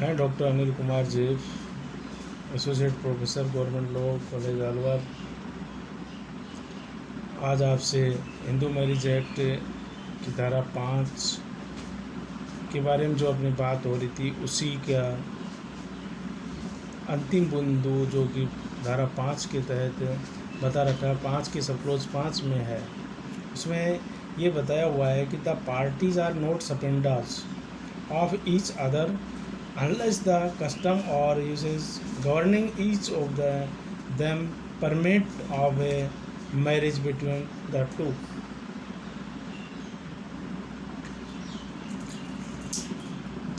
मैं doctor Anil Kumar ji, associate professor government law college Alwar. आज आपसे हिंदू मैरिज एक्ट की धारा 5 के बारे में जो अपनी बात हो रही थी उसी का अंतिम बिंदु जो कि धारा 5 के तहत बता रखा है, 5 के सब क्लोज 5 में है। उसमें ये बताया हुआ है कि the parties are not spenders of each other unless the custom or uses governing each of them permit of a marriage between the two।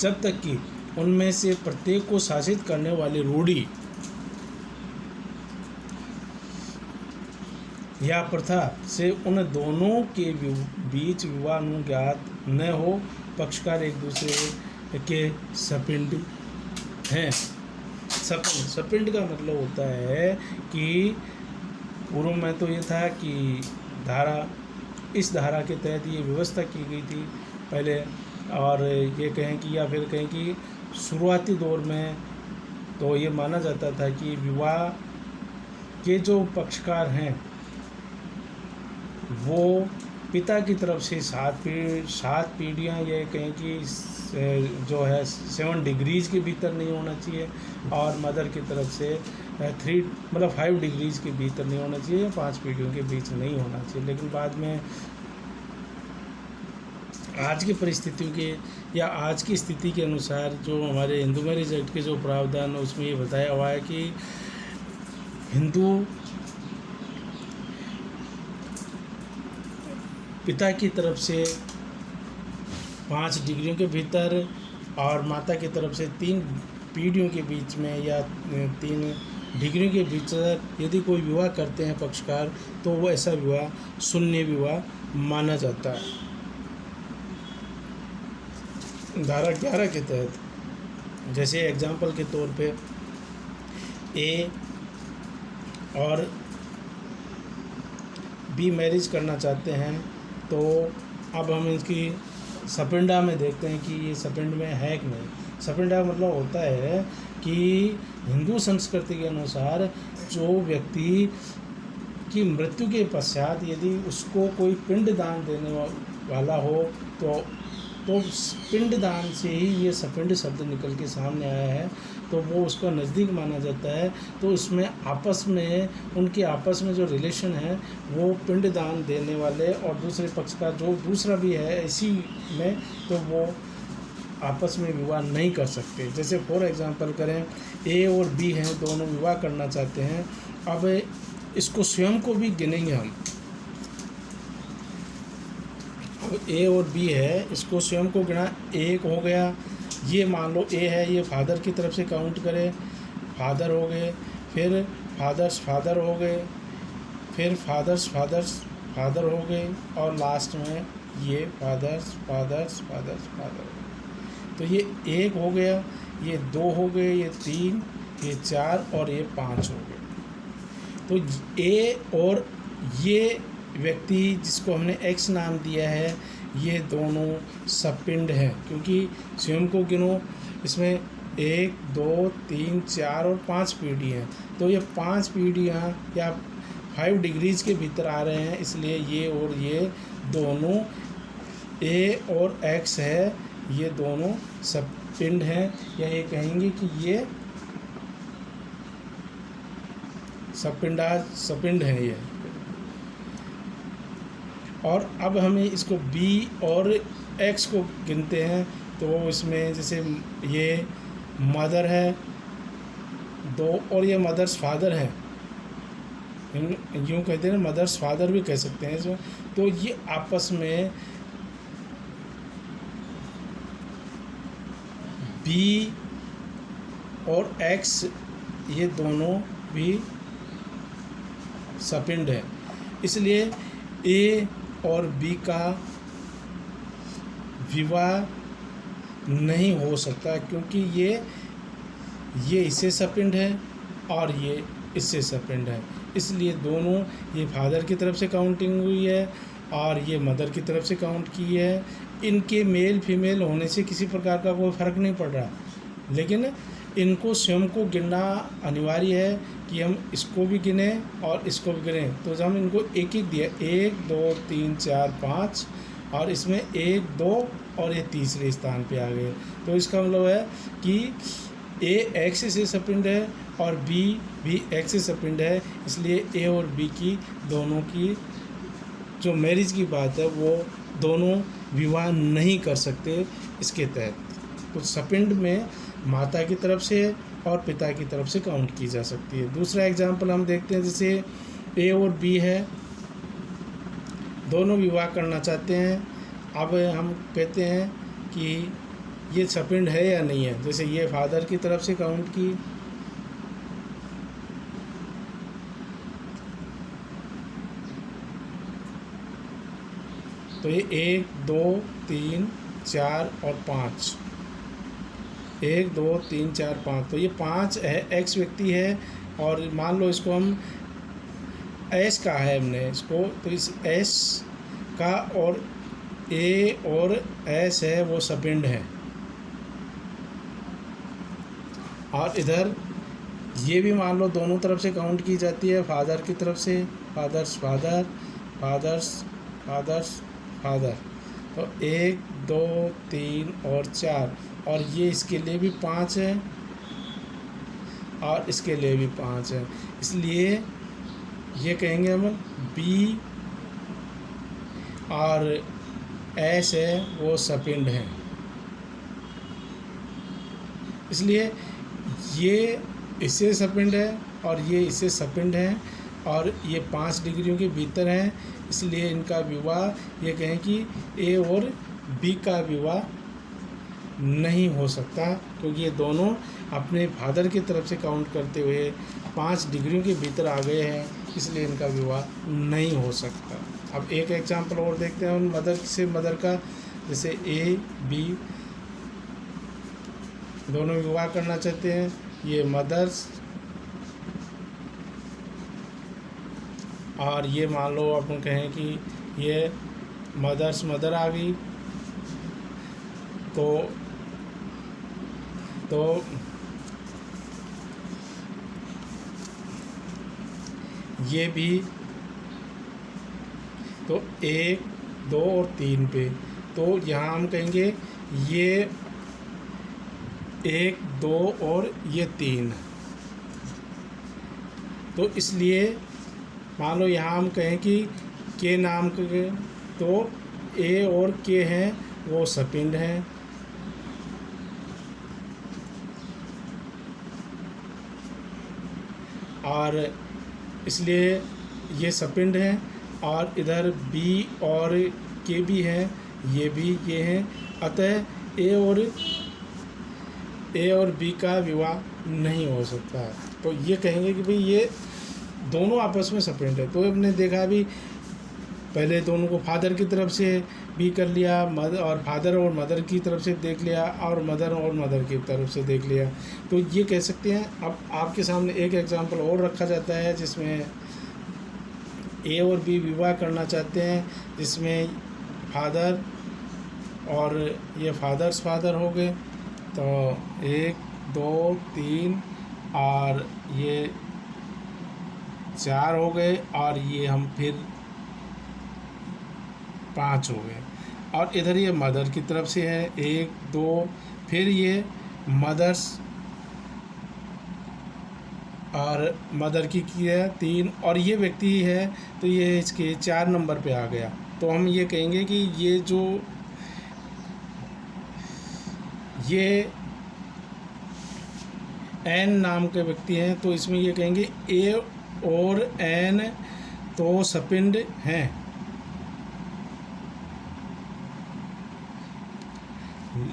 जब तक कि उनमें से प्रत्येक को शासित करने वाली रूढ़ी या प्रथा से उन दोनों के बीच विवाह अनुज्ञात न हो, पक्षकार एक दूसरे के सपिंड हैं। सपिंड का मतलब होता है कि पूर्व में तो ये था कि इस धारा के तहत ये व्यवस्था की गई थी पहले, और ये कहें कि या फिर कहें कि शुरुआती दौर में तो ये माना जाता था कि विवाह के जो पक्षकार हैं वो पिता की तरफ से 7 पीढ़ियाँ, ये कहें कि जो है 7 डिग्रीज के भीतर नहीं होना चाहिए, और मदर की तरफ से 5 डिग्रीज के भीतर नहीं होना चाहिए, 5 पीढ़ियों के बीच नहीं होना चाहिए। लेकिन बाद में आज की परिस्थितियों के या आज की स्थिति के अनुसार जो हमारे हिंदू मैरिज एक्ट के जो प्रावधान है उसमें ये बताया हुआ है कि हिंदू पिता की तरफ से 5 डिग्रियों के भीतर और माता की तरफ से 3 पीढ़ियों के बीच में या 3 डिग्रियों के भीतर यदि कोई विवाह करते हैं पक्षकार, तो वो ऐसा विवाह शून्य विवाह माना जाता है। धारा 11 के तहत जैसे एग्जाम्पल के तौर पे ए और बी मैरिज करना चाहते हैं, तो अब हम इसकी सपिंडा में देखते हैं कि ये सपिंड में है कि नहीं। सपिंडा मतलब होता है कि हिंदू संस्कृति के अनुसार जो व्यक्ति की मृत्यु के पश्चात यदि उसको कोई पिंड दान देने वाला हो तो पिंड दान से ही ये सपिंड शब्द निकल के सामने आया है, तो वो उसका नज़दीक माना जाता है। तो इसमें उनके आपस में जो रिलेशन है वो पिंड दान देने वाले और दूसरे पक्ष का जो दूसरा भी है इसी में, तो वो आपस में विवाह नहीं कर सकते। जैसे फॉर एग्जांपल करें, ए और बी हैं, दोनों विवाह करना चाहते हैं। अब इसको स्वयं को भी गिनेंगे हम। अब ए और बी है, इसको स्वयं को गिना, एक हो गया। ये मान लो ए है, ये फादर की तरफ से काउंट करें, फादर हो गए, फिर फादर हो गए, फिर फादर्स फादर हो गए, और लास्ट में ये फादर्स फादर। तो ये 1 हो गया, ये 2 हो गए, ये 3, ये 4 और ये 5 हो गए। तो ए और ये व्यक्ति जिसको हमने एक्स नाम दिया है, ये दोनों सपिंड हैं, क्योंकि स्वयं को गिनो, इसमें 1 2 3 4 और 5 पीढ़ी हैं। तो ये 5 पीढ़ियाँ या 5 डिग्रीज के भीतर आ रहे हैं, इसलिए ये और ये दोनों ए और एक्स है, ये दोनों सपिंड हैं, या ये कहेंगे कि ये सपिंड है ये। और अब हमें इसको बी और एक्स को गिनते हैं, तो इसमें जैसे ये मदर है 2 और ये मदर्स फादर है, यूँ कहते हैं, मदर्स फादर भी कह सकते हैं इसमें। तो ये आपस में बी और एक्स ये दोनों भी सपिंड है, इसलिए ए और बी का विवाह नहीं हो सकता, क्योंकि ये इससे सपिंड है और ये इससे सपिंड है। इसलिए दोनों, ये फादर की तरफ से काउंटिंग हुई है और ये मदर की तरफ से काउंट की है। इनके मेल फीमेल होने से किसी प्रकार का कोई फ़र्क नहीं पड़ रहा, लेकिन इनको स्वयं को गिनना अनिवार्य है कि हम इसको भी गिने और इसको भी गिनें। तो जब हम इनको एक एक दिया 1 2 3 4 5 और इसमें 1 2 और ये तीसरे स्थान पे आ गए, तो इसका मतलब है कि ए एक्सिस से सपिंड है और बी भी एक्सिस सपिंड है, इसलिए ए और बी की दोनों की जो मैरिज की बात है वो दोनों विवाह नहीं कर सकते इसके तहत। तो सपिंड में माता की तरफ से और पिता की तरफ से काउंट की जा सकती है। दूसरा एग्जाम्पल हम देखते हैं, जैसे ए और बी है, दोनों विवाह करना चाहते हैं। अब हम कहते हैं कि ये सपिंड है या नहीं है। जैसे ये फादर की तरफ से काउंट की, तो ये 1 2 3 4 और 5, 1 2 3 4 5, तो ये 5 है, एक्स व्यक्ति है। और मान लो इसको हम एस का है हमने इसको, तो इस एस का और ए और एस है वो सपिंड है। और इधर ये भी मान लो दोनों तरफ से काउंट की जाती है, फादर की तरफ से, father's father, father's father's father, तो 1 2 3 और 4, और ये इसके लिए भी 5 है और इसके लिए भी 5 है। इसलिए ये कहेंगे हम बी और एस है वो सपिंड है। इसलिए ये इससे सपिंड है और ये इससे सपिंड है और ये 5 डिग्रियों के भीतर हैं, इसलिए इनका विवाह ये कहें कि ए और बी का विवाह नहीं हो सकता, क्योंकि ये दोनों अपने फादर की तरफ से काउंट करते हुए 5 डिग्रियों के भीतर आ गए हैं, इसलिए इनका विवाह नहीं हो सकता। अब एक एग्जाम्पल और देखते हैं मदर से मदर का, जैसे ए बी दोनों विवाह करना चाहते हैं। ये मदर्स और ये मान लो अपन कहें कि ये मदर्स मदर आ गई, तो ये भी, तो 1 2 और 3 पे, तो यहाँ हम कहेंगे ये 1 2 और ये 3, तो इसलिए मान लो यहाँ हम कहें कि के नाम के, तो ए और के हैं वो सपिंड हैं, और इसलिए ये सपिंड हैं। और इधर बी और के भी हैं, ये भी ये हैं, अतः ए और बी का विवाह नहीं हो सकता है। तो ये कहेंगे कि भाई ये दोनों आपस में सपिंड है। तो हमने देखा भी पहले दोनों को फादर की तरफ से भी कर लिया, मदर और फादर और मदर की तरफ से देख लिया, और मदर की तरफ से देख लिया। तो ये कह सकते हैं। अब आपके सामने एक एग्जांपल और रखा जाता है जिसमें ए और बी विवाह करना चाहते हैं, जिसमें फादर और ये फादर्स फादर हो गए, तो 1 2 3 और ये 4 हो गए, और ये हम फिर 5 हो गए। और इधर ये मदर की तरफ से है 1 2, फिर ये मदर्स और मदर की है 3, और ये व्यक्ति है तो ये इसके 4 नंबर पे आ गया। तो हम ये कहेंगे कि ये जो ये एन नाम के व्यक्ति हैं, तो इसमें ये कहेंगे ए और एन तो सपिंड हैं,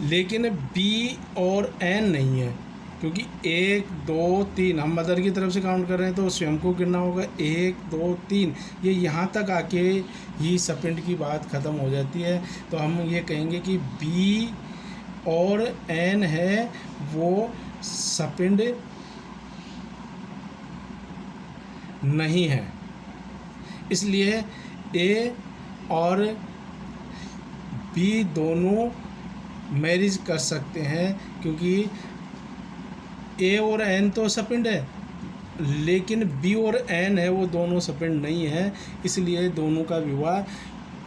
लेकिन बी और एन नहीं है, क्योंकि 1 2 3 हम मदर की तरफ से काउंट कर रहे हैं तो स्वयं को गिनना होगा 1 2 3, ये यहाँ तक आके ही सपिंड की बात ख़त्म हो जाती है। तो हम ये कहेंगे कि बी और एन है वो सपिंड नहीं है। इसलिए ए और बी दोनों मैरिज कर सकते हैं, क्योंकि ए और एन तो सपिंड है, लेकिन बी और एन है वो दोनों सपिंड नहीं है, इसलिए दोनों का विवाह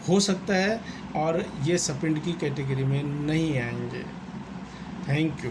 हो सकता है और ये सपिंड की कैटेगरी में नहीं आएंगे। Thank you.